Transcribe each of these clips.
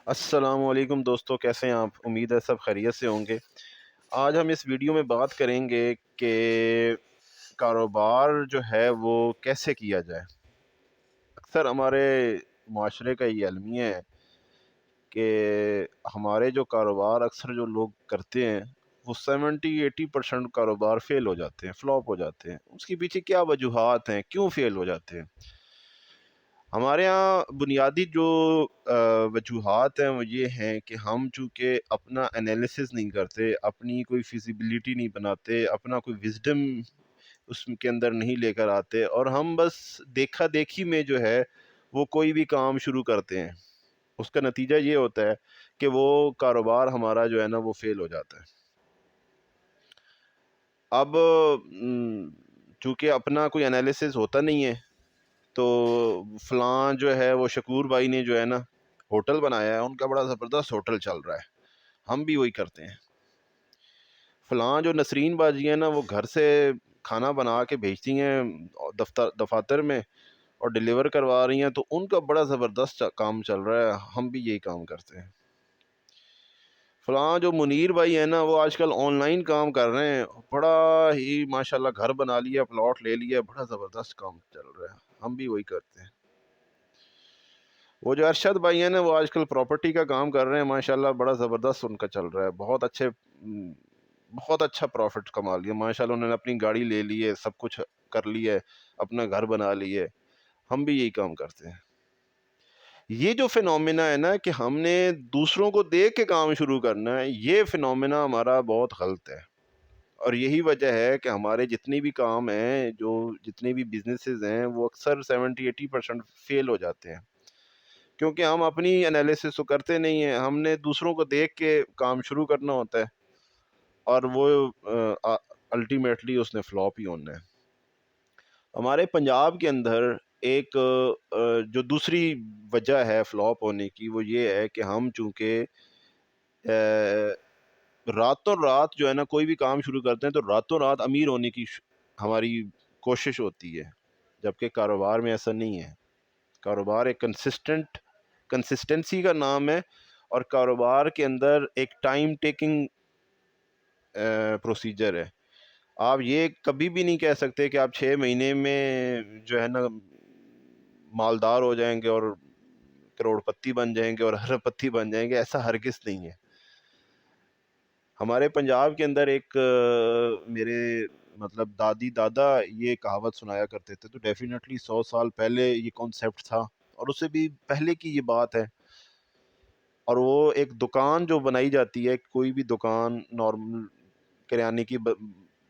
السلام علیکم دوستو، کیسے ہیں آپ؟ امید ہے سب خیریت سے ہوں گے۔ آج ہم اس ویڈیو میں بات کریں گے کہ کاروبار جو ہے وہ کیسے کیا جائے۔ اکثر ہمارے معاشرے کا یہ المیہ ہے کہ ہمارے جو کاروبار اکثر جو لوگ کرتے ہیں وہ 70-80% کاروبار فیل ہو جاتے ہیں، فلاپ ہو جاتے ہیں۔ اس کے پیچھے کیا وجوہات ہیں، کیوں فیل ہو جاتے ہیں؟ ہمارے ہاں بنیادی جو وجوہات ہیں وہ یہ ہیں کہ ہم چونکہ اپنا انالیسس نہیں کرتے، اپنی کوئی فیزیبلٹی نہیں بناتے، اپنا کوئی وزڈم اس کے اندر نہیں لے کر آتے، اور ہم بس دیکھا دیکھی میں جو ہے وہ کوئی بھی کام شروع کرتے ہیں۔ اس کا نتیجہ یہ ہوتا ہے کہ وہ کاروبار ہمارا جو ہے نا وہ فیل ہو جاتا ہے۔ اب چونکہ اپنا کوئی انالیسس ہوتا نہیں ہے، تو فلاں جو ہے وہ شکور بھائی نے جو ہے نا ہوٹل بنایا ہے، ان کا بڑا زبردست ہوٹل چل رہا ہے، ہم بھی وہی کرتے ہیں۔ فلاں جو نسرین باجی ہیں نا، وہ گھر سے کھانا بنا کے بھیجتی ہیں دفاتر میں اور ڈیلیور کروا رہی ہیں، تو ان کا بڑا زبردست کام چل رہا ہے، ہم بھی یہی کام کرتے ہیں۔ فلاں جو منیر بھائی ہیں نا، وہ آج کل آن لائن کام کر رہے ہیں، بڑا ہی ماشاءاللہ گھر بنا لیا، پلاٹ لے لیا، بڑا زبردست کام چل رہا ہے، ہم بھی وہی کرتے ہیں۔ وہ جو ارشد بھائی ہیں نا، وہ آج کل پراپرٹی کا کام کر رہے ہیں، ماشاءاللہ بڑا زبردست ان کا چل رہا ہے، بہت اچھا پروفٹ کما لیا ماشاءاللہ، انہوں نے اپنی گاڑی لے لی ہے، سب کچھ کر لیا ہے، اپنا گھر بنا لیے۔ ہم بھی یہی کام کرتے ہیں۔ یہ جو فینومینا ہے نا کہ ہم نے دوسروں کو دیکھ کے کام شروع کرنا ہے، یہ فینومینا ہمارا بہت غلط ہے، اور یہی وجہ ہے کہ ہمارے جتنے بھی کام ہیں، جو جتنے بھی بزنسز ہیں، وہ اکثر 70-80% فیل ہو جاتے ہیں، کیونکہ ہم اپنی انالیسس تو کرتے نہیں ہیں، ہم نے دوسروں کو دیکھ کے کام شروع کرنا ہوتا ہے، اور وہ الٹیمیٹلی اس نے فلاپ ہی ہونا ہے۔ ہمارے پنجاب کے اندر ایک جو دوسری وجہ ہے فلاپ ہونے کی، وہ یہ ہے کہ ہم چونکہ راتوں رات جو ہے نا کوئی بھی کام شروع کرتے ہیں تو راتوں رات امیر ہونے کی ہماری کوشش ہوتی ہے، جبکہ کاروبار میں ایسا نہیں ہے۔ کاروبار ایک کنسسٹنسی کا نام ہے، اور کاروبار کے اندر ایک ٹائم ٹیکنگ پروسیجر ہے۔ آپ یہ کبھی بھی نہیں کہہ سکتے کہ آپ 6 مہینے میں جو ہے نا مالدار ہو جائیں گے اور کروڑ پتی بن جائیں گے اور ارب پتی بن جائیں گے، ایسا ہرگز نہیں ہے۔ ہمارے پنجاب کے اندر ایک میرے مطلب دادی دادا یہ کہاوت سنایا کرتے تھے، تو ڈیفینیٹلی 100 سال پہلے یہ کانسیپٹ تھا، اور اس سے بھی پہلے کی یہ بات ہے۔ اور وہ ایک دکان جو بنائی جاتی ہے، کوئی بھی دکان، نارمل کریانے کی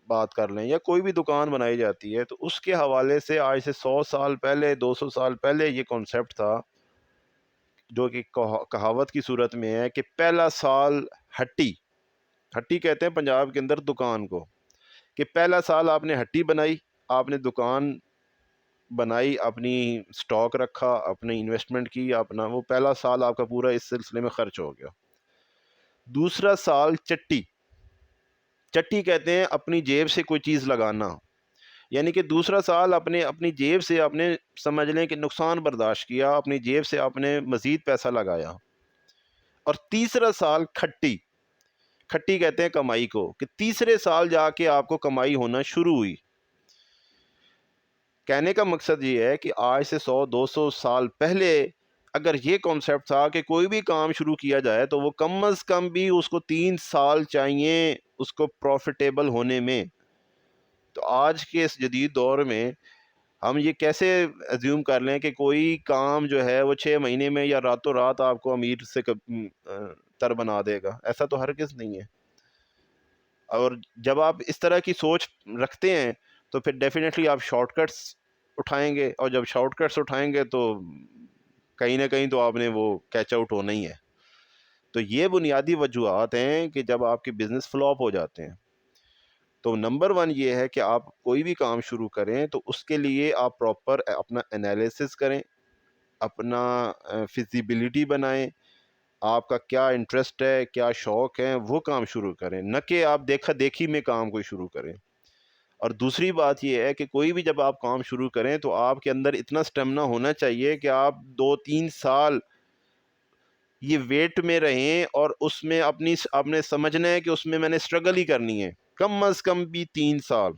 بات کر لیں یا کوئی بھی دکان بنائی جاتی ہے، تو اس کے حوالے سے آج سے 100 سال پہلے، 200 سال پہلے یہ کانسیپٹ تھا، جو کہ کہاوت کی صورت میں ہے کہ پہلا سال ہٹی ہٹی کہتے ہیں پنجاب کے اندر دکان کو، کہ پہلا سال آپ نے ہٹی بنائی، آپ نے دکان بنائی، اپنی سٹاک رکھا، اپنی انویسٹمنٹ کی، اپنا وہ پہلا سال آپ کا پورا اس سلسلے میں خرچ ہو گیا۔ دوسرا سال چٹی کہتے ہیں اپنی جیب سے کوئی چیز لگانا، یعنی کہ دوسرا سال اپنی جیب سے آپ نے سمجھ لیں کہ نقصان برداشت کیا، اپنی جیب سے آپ نے مزید پیسہ لگایا۔ اور تیسرا سال کھٹی کہتے ہیں کمائی کو، کہ تیسرے سال جا کے آپ کو کمائی ہونا شروع ہوئی۔ کہنے کا مقصد یہ ہے کہ آج سے 100-200 سال پہلے اگر یہ کانسیپٹ تھا کہ کوئی بھی کام شروع کیا جائے تو وہ کم از کم بھی اس کو 3 سال چاہیے اس کو پروفیٹیبل ہونے میں، تو آج کے اس جدید دور میں ہم یہ کیسے ایزیوم کر لیں کہ کوئی کام جو ہے وہ 6 مہینے میں یا راتوں رات آپ کو امیر سے تر بنا دے گا؟ ایسا تو ہرگز نہیں ہے۔ اور جب آپ اس طرح کی سوچ رکھتے ہیں تو پھر ڈیفینیٹلی آپ شارٹ کٹس اٹھائیں گے، اور جب شارٹ کٹس اٹھائیں گے تو کہیں نہ کہیں تو آپ نے وہ کیچ آؤٹ ہونا ہی ہے۔ تو یہ بنیادی وجوہات ہیں کہ جب آپ کے بزنس فلاپ ہو جاتے ہیں، تو نمبر 1 یہ ہے کہ آپ کوئی بھی کام شروع کریں تو اس کے لیے آپ پراپر اپنا انالیسس کریں، اپنا فیزیبلٹی بنائیں، آپ کا کیا انٹرسٹ ہے، کیا شوق ہے، وہ کام شروع کریں، نہ کہ آپ دیکھا دیکھی میں کام کوئی شروع کریں۔ اور دوسری بات یہ ہے کہ کوئی بھی جب آپ کام شروع کریں تو آپ کے اندر اتنا سٹیمنا ہونا چاہیے کہ آپ 2-3 سال یہ ویٹ میں رہیں اور اس میں آپ نے سمجھنا ہے کہ اس میں نے اسٹرگل ہی کرنی ہے، کم از کم بھی 3 سال،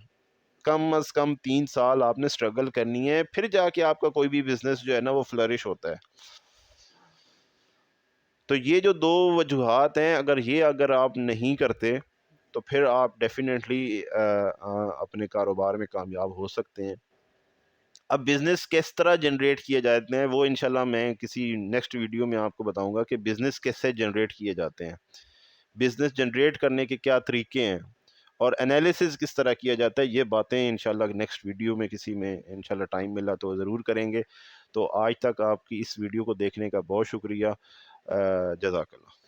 کم از کم 3 سال آپ نے اسٹرگل کرنی ہے، پھر جا کے آپ کا کوئی بھی بزنس جو ہے نا وہ فلرش ہوتا ہے۔ تو یہ جو 2 وجوہات ہیں، اگر آپ نہیں کرتے تو پھر آپ ڈیفینیٹلی اپنے کاروبار میں کامیاب ہو سکتے ہیں۔ اب بزنس کس طرح جنریٹ کیے جاتے ہیں وہ انشاءاللہ میں کسی نیکسٹ ویڈیو میں آپ کو بتاؤں گا کہ بزنس کیسے جنریٹ کیے جاتے ہیں، بزنس جنریٹ کرنے کے کیا طریقے ہیں، اور انالیسز کس طرح کیا جاتا ہے۔ یہ باتیں انشاءاللہ نیکسٹ ویڈیو میں کسی میں انشاءاللہ ٹائم ملا تو ضرور کریں گے۔ تو آج تک آپ کی اس ویڈیو کو دیکھنے کا بہت شکریہ، جزاک اللہ۔